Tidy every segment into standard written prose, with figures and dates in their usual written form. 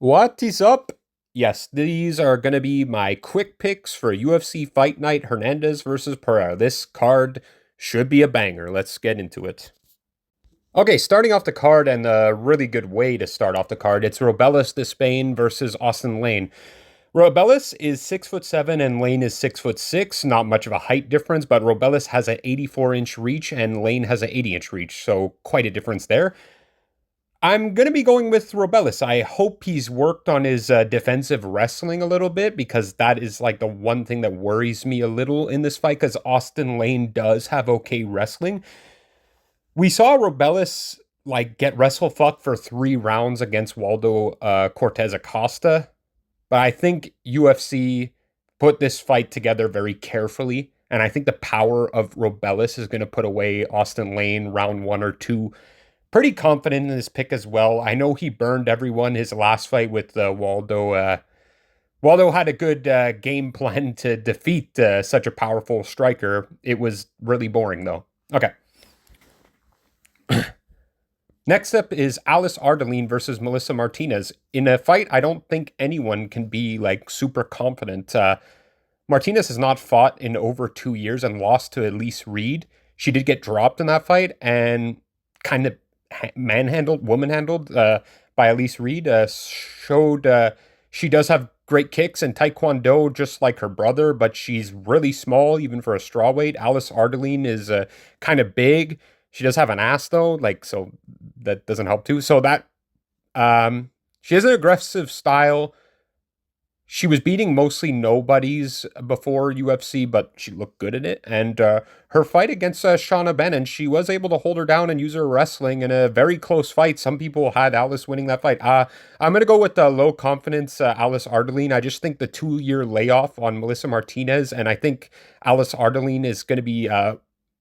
What is up? Yes, these are going to be my quick picks for UFC Fight Night Hernandez versus Pereira. This card should be a banger. Let's get into it. Okay, starting off the card, and a really good way to start off the card, it's Robelis de Spain versus Austin Lane. Robelis is 6'7" and Lane is 6'6". Not much of a height difference, but Robelis has an 84-inch reach and Lane has an 80-inch reach, so quite a difference there. I'm going to be going with Robelis. I hope he's worked on his defensive wrestling a little bit because that is like the one thing that worries me a little in this fight because Austin Lane does have okay wrestling. We saw Robelis like get wrestle fucked for 3 rounds against Waldo Cortez Acosta, but I think UFC put this fight together very carefully. And I think the power of Robelis is going to put away Austin Lane round 1 or 2. Pretty confident in this pick as well. I know he burned everyone his last fight with Waldo. Waldo had a good game plan to defeat such a powerful striker. It was really boring though. Okay. Next up is Alice Ardeline versus Melissa Martinez. In a fight, I don't think anyone can be like super confident. Martinez has not fought in over 2 years and lost to Elise Reed. She did get dropped in that fight and kind of woman-handled by Elise Reed. Showed she does have great kicks and taekwondo just like her brother, but she's really small even for a strawweight. Alice Ardeline is kind of big. She does have an ass though, like so that doesn't help too. So that she has an aggressive style. She was beating mostly nobodies before UFC, but she looked good at it. And her fight against Shauna Bennett, she was able to hold her down and use her wrestling in a very close fight. Some people had Alice winning that fight. I'm going to go with the low confidence Alice Ardeline. I just think the 2 year layoff on Melissa Martinez, and I think Alice Ardeline is going to be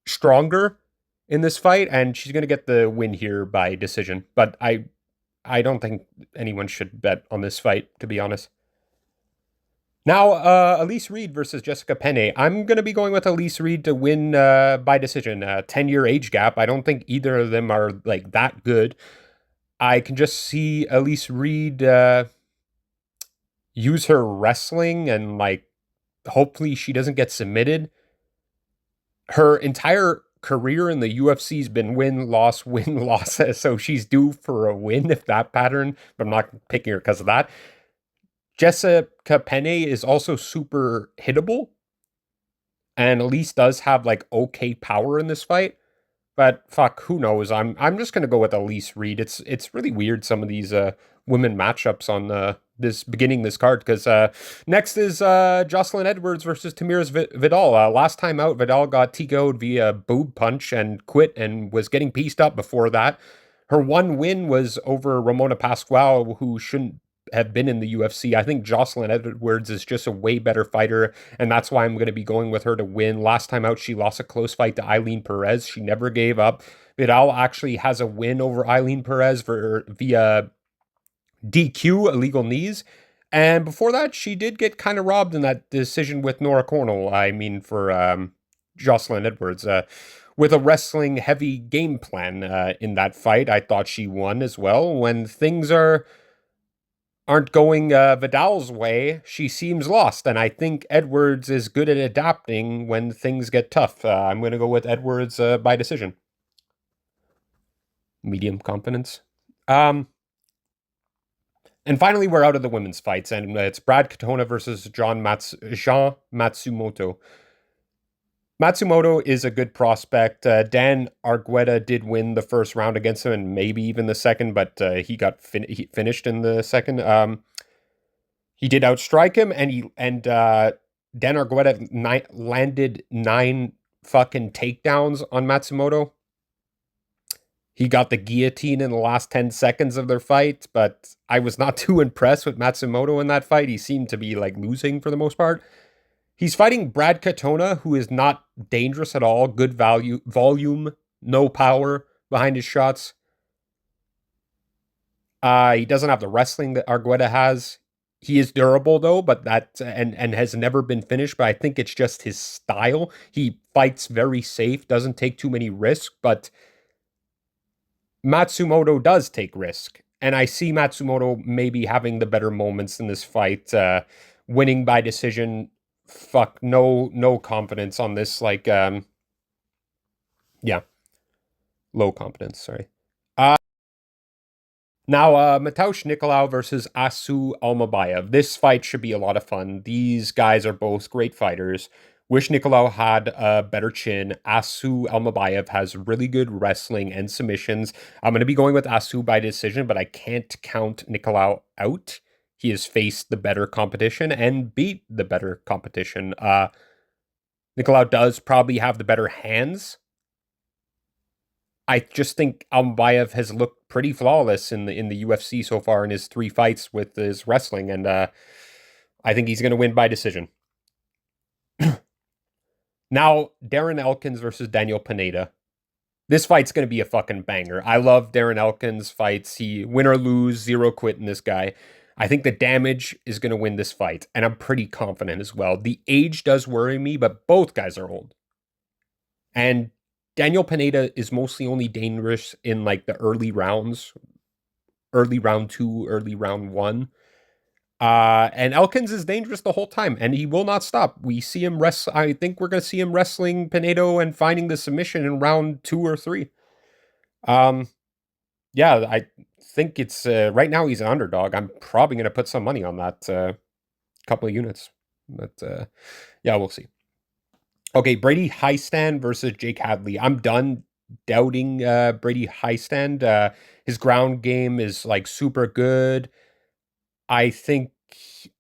stronger in this fight, and she's going to get the win here by decision. But I don't think anyone should bet on this fight, to be honest. Now, Elise Reed versus Jessica Penne. I'm going to be going with Elise Reed to win by decision. 10-year age gap. I don't think either of them are like that good. I can just see Elise Reed use her wrestling and like hopefully she doesn't get submitted. Her entire career in the UFC's been win, loss, win, loss. So she's due for a win if that pattern, but I'm not picking her because of that. Jessica Penne is also super hittable, and Elise does have like okay power in this fight. But fuck, who knows? I'm just gonna go with Elise Reed. It's really weird some of these women matchups on this card because next is Jocelyn Edwards versus Tamiris Vidal. Last time out, Vidal got TKO'd via boob punch and quit and was getting pieced up before that. Her one win was over Ramona Pascual, who shouldn't have been in the UFC. I think Jocelyn Edwards is just a way better fighter, and that's why I'm going to be going with her to win. Last time out, she lost a close fight to Eileen Perez. She never gave up. Vidal actually has a win over Eileen Perez via DQ, illegal knees. And before that, she did get kind of robbed in that decision with Nora Cornell. I mean, for Jocelyn Edwards. With a wrestling heavy game plan in that fight, I thought she won as well. When things aren't going Vidal's way, she seems lost. And I think Edwards is good at adapting when things get tough. I'm going to go with Edwards by decision. Medium confidence. And finally, we're out of the women's fights, and it's Brad Katona versus Jean Matsumoto. Matsumoto is a good prospect. Dan Argueta did win the first round against him and maybe even the second, but he got finished in the second. He did outstrike him, and Dan Argueta landed 9 fucking takedowns on Matsumoto. He got the guillotine in the last 10 seconds of their fight, but I was not too impressed with Matsumoto in that fight. He seemed to be like losing for the most part. He's fighting Brad Katona, who is not dangerous at all. Good volume, no power behind his shots. He doesn't have the wrestling that Argueta has. He is durable though, but and has never been finished. But I think it's just his style. He fights very safe, doesn't take too many risks. But Matsumoto does take risk, And I see Matsumoto maybe having the better moments in this fight, winning by decision. Fuck, no confidence on this. Like, yeah, low confidence. Sorry. Now, Mateusz Nicolau versus Asu Almabayev. This fight should be a lot of fun. These guys are both great fighters. Wish Nicolau had a better chin. Asu Almabayev has really good wrestling and submissions. I'm going to be going with Asu by decision, but I can't count Nicolau out. He has faced the better competition and beat the better competition. Nicolau does probably have the better hands. I just think Almabayev has looked pretty flawless in the UFC so far in his 3 fights with his wrestling, and I think he's going to win by decision. Now, Darren Elkins versus Daniel Pineda. This fight's going to be a fucking banger. I love Darren Elkins' fights. He win or lose, zero quit in this guy. I think the damage is going to win this fight, and I'm pretty confident as well. The age does worry me, but both guys are old. And Daniel Pineda is mostly only dangerous in like the early rounds, early round 2, early round 1. And Elkins is dangerous the whole time, and he will not stop. We see him wrestle. I think we're going to see him wrestling Pinedo and finding the submission in round 2 or 3. Yeah, I think it's right now he's an underdog. I'm probably going to put some money on that couple of units, but yeah, we'll see. Okay, Brady Highstand versus Jake Hadley. I'm done doubting Brady Highstand. His ground game is like super good. I think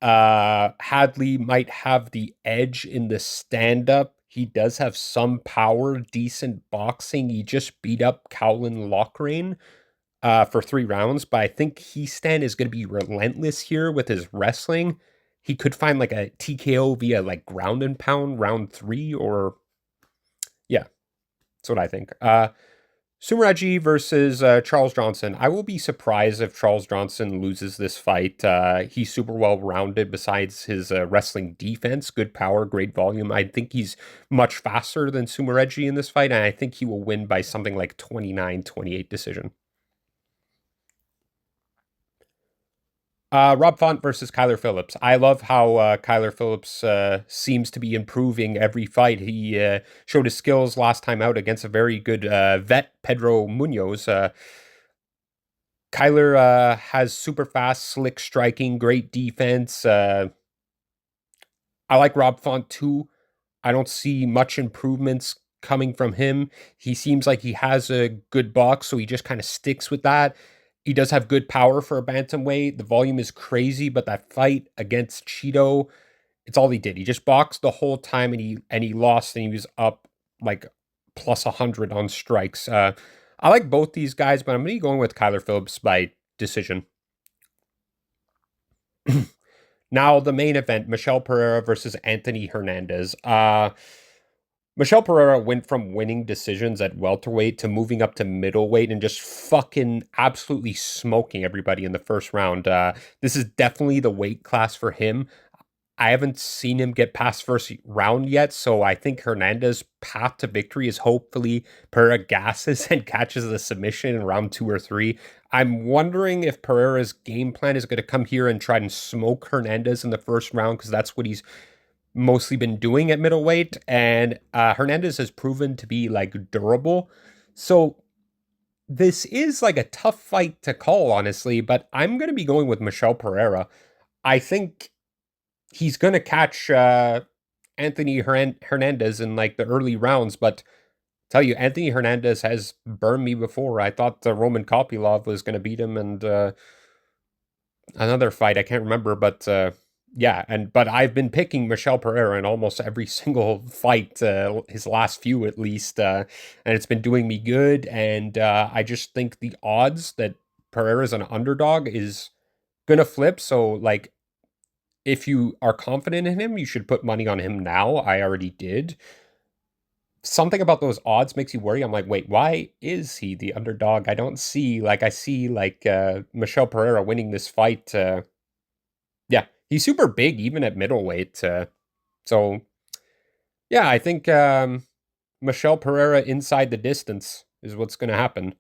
Hadley might have the edge in the stand-up. He does have some power, decent boxing. He just beat up Cowlin Lochrain for 3 rounds, but I think Highstand is going to be relentless here with his wrestling. He could find like a TKO via like ground and pound round 3, or yeah, that's what I think. Sumaraji versus Charles Johnson. I will be surprised if Charles Johnson loses this fight. He's super well rounded besides his wrestling defense, good power, great volume. I think he's much faster than Sumaraji in this fight, and I think he will win by something like 29-28 decision. Rob Font versus Kyler Phillips. I love how Kyler Phillips seems to be improving every fight. He showed his skills last time out against a very good vet, Pedro Munoz. Kyler has super fast, slick striking, great defense. I like Rob Font too. I don't see much improvements coming from him. He seems like he has a good box, so he just kind of sticks with that. He does have good power for a bantamweight. The volume is crazy, but that fight against Cheeto, it's all he did. He just boxed the whole time, and he lost, and he was up like plus 100 on strikes. I like both these guys, but I'm going to be going with Kyler Phillips by decision. Now, the main event, Michel Pereira versus Anthony Hernandez. Michel Pereira went from winning decisions at welterweight to moving up to middleweight and just fucking absolutely smoking everybody in the first round. This is definitely the weight class for him. I haven't seen him get past first round yet, so I think Hernandez's path to victory is hopefully Pereira gasses and catches the submission in round 2 or 3. I'm wondering if Pereira's game plan is going to come here and try and smoke Hernandez in the first round, because that's what he's mostly been doing at middleweight, and Hernandez has proven to be like durable. So this is like a tough fight to call, honestly, but I'm going to be going with Michel Pereira. I think he's going to catch Anthony Hernandez in like the early rounds, but tell you, Anthony Hernandez has burned me before. I thought Roman Kopylov was going to beat him, and another fight I can't remember, but yeah, but I've been picking Michel Pereira in almost every single fight, his last few at least, and it's been doing me good. And I just think the odds that Pereira's an underdog is gonna flip. So like, if you are confident in him, you should put money on him now. I already did. Something about those odds makes you worry. I'm like, wait, why is he the underdog? I see like Michel Pereira winning this fight. Yeah, he's super big even at middleweight. So yeah, I think Michel Pereira inside the distance is what's going to happen.